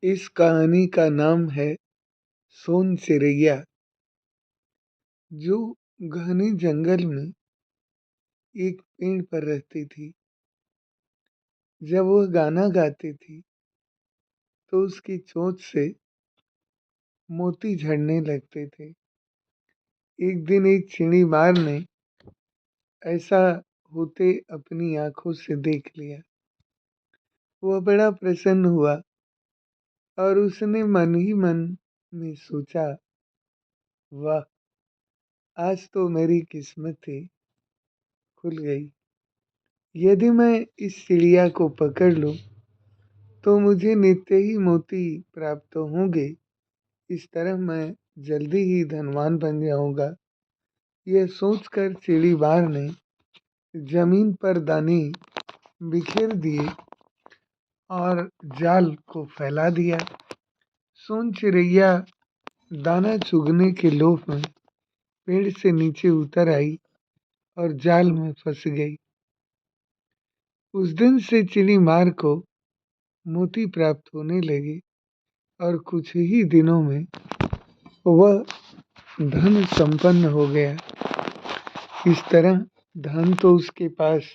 इस कहानी का नाम है सोन चिरैया, जो घने जंगल में एक पेड़ पर रहती थी। जब वह गाना गाती थी तो उसकी चोंच से मोती झड़ने लगते थे। एक दिन एक चिड़ी मार ने ऐसा होते अपनी आंखों से देख लिया। वह बड़ा प्रसन्न हुआ और उसने मन ही मन में सोचा, वाह, आज तो मेरी किस्मत ही खुल गई। यदि मैं इस चिड़िया को पकड़ लूं तो मुझे नित्य ही मोती प्राप्त होंगे। इस तरह मैं जल्दी ही धनवान बन जाऊंगा। यह सोचकर चिड़ी बार ने जमीन पर दाने बिखेर दिए और जाल को फैला दिया। सोन चिड़ैया दाना चुगने के लोभ में पेड़ से नीचे उतर आई और जाल में फंस गई। उस दिन से चिड़ी मार को मोती प्राप्त होने लगे और कुछ ही दिनों में वह धन संपन्न हो गया। इस तरह धन तो उसके पास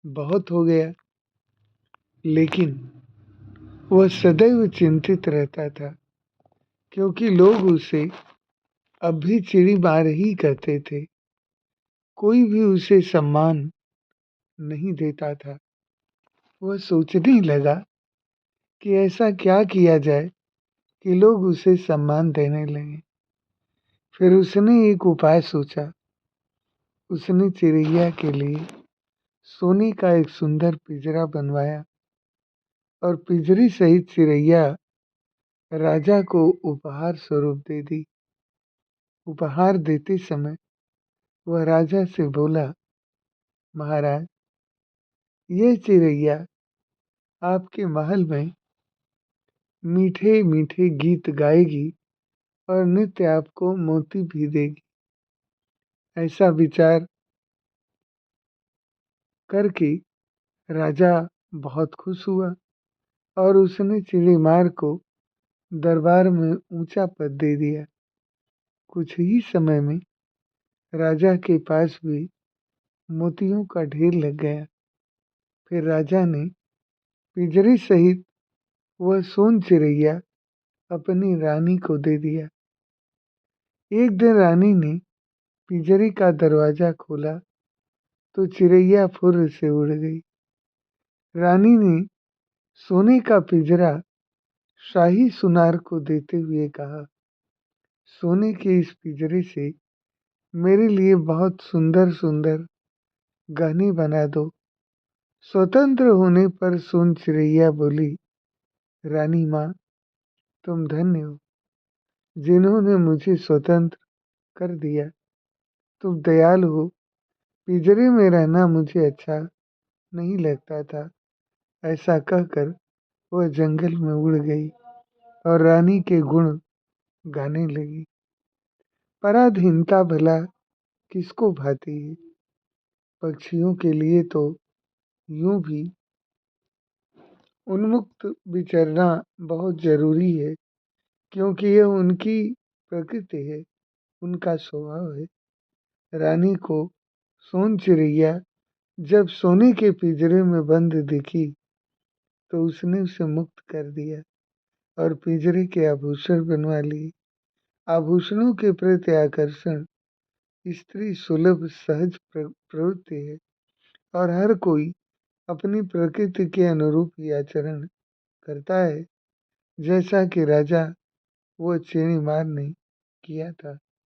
बहुत हो गया, लेकिन वह सदैव चिंतित रहता था, क्योंकि लोग उसे अब भी चिड़ी मार ही कहते थे। कोई भी उसे सम्मान नहीं देता था। वह सोचने लगा कि ऐसा क्या किया जाए कि लोग उसे सम्मान देने लगे। फिर उसने एक उपाय सोचा। उसने चिड़ैया के लिए सोने का एक सुंदर पिंजरा बनवाया और पिंजरे सहित चिड़ैया राजा को उपहार स्वरूप दे दी। उपहार देते समय वह राजा से बोला, महाराज, यह चिड़ैया आपके महल में मीठे मीठे गीत गाएगी और नित्य आपको मोती भी देगी। ऐसा विचार करके राजा बहुत खुश हुआ और उसने चिड़ीमार को दरबार में ऊंचा पद दे दिया। कुछ ही समय में राजा के पास भी मोतियों का ढेर लग गया। फिर राजा ने पिंजरे सहित वह सोन चिड़ैया अपनी रानी को दे दिया। एक दिन रानी ने पिंजरे का दरवाजा खोला तो चिड़ैया फुर्र से उड़ गई। रानी ने सोने का पिंजरा शाही सुनार को देते हुए कहा, सोने के इस पिंजरे से मेरे लिए बहुत सुंदर सुंदर गहने बना दो। स्वतंत्र होने पर सोन चिड़ैया बोली, रानी माँ, तुम धन्य हो जिन्होंने मुझे स्वतंत्र कर दिया। तुम दयालु हो। पिंजरे में रहना मुझे अच्छा नहीं लगता था। ऐसा कहकर वह जंगल में उड़ गई और रानी के गुण गाने लगी। पराधीनता भला किसको भाती है। पक्षियों के लिए तो यूं भी उन्मुक्त विचरना बहुत जरूरी है, क्योंकि यह उनकी प्रकृति है, उनका स्वभाव है। रानी को सोन चिड़ैया जब सोने के पिंजरे में बंद दिखी तो उसने उसे मुक्त कर दिया और पिंजरे के आभूषण बनवा लिए। आभूषणों के प्रति आकर्षण स्त्री सुलभ सहज प्रवृत्ति है और हर कोई अपनी प्रकृति के अनुरूप ही आचरण करता है, जैसा कि राजा व चिड़ीमार ने किया था।